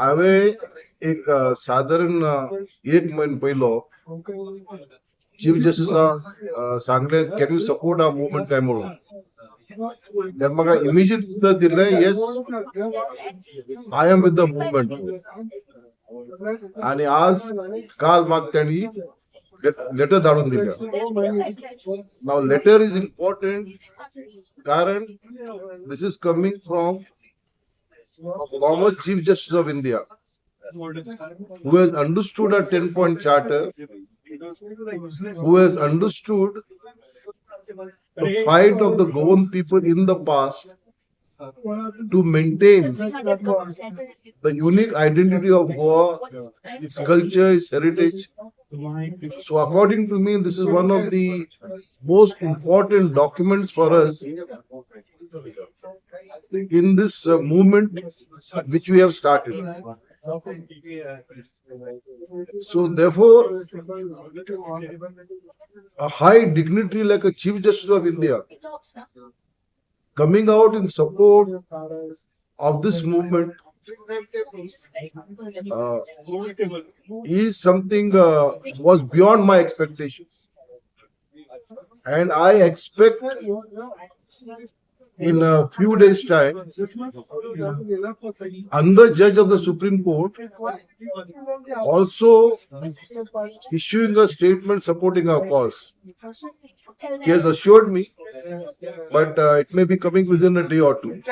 आवे एक साधारण 1 महिना पहिलो चीफ जस्टिस सांगले can you support a movement काय म्हणून तर म्हाका इमिजिएट उत्तर दिलें yes I am with the movement आणि आज काल म्हाका त्यांनी लेटर धाडून दिल्या. नाव लेटर इज इम्पॉर्टंट कारण this is coming from former Chief Justice of India, who has understood a 10-point charter, who has understood the fight of the Goan people in the past to maintain the unique identity of Goa, its culture, its heritage. So according to me, this is one of the most important documents for us in this movement which we have started. So therefore, a high dignitary like a Chief Justice of India coming out in support of this movement is something was beyond my expectations, and I expect in a few days' time, another judge of the Supreme Court also issuing a statement supporting our cause. He has assured me, but it may be coming within a day or two.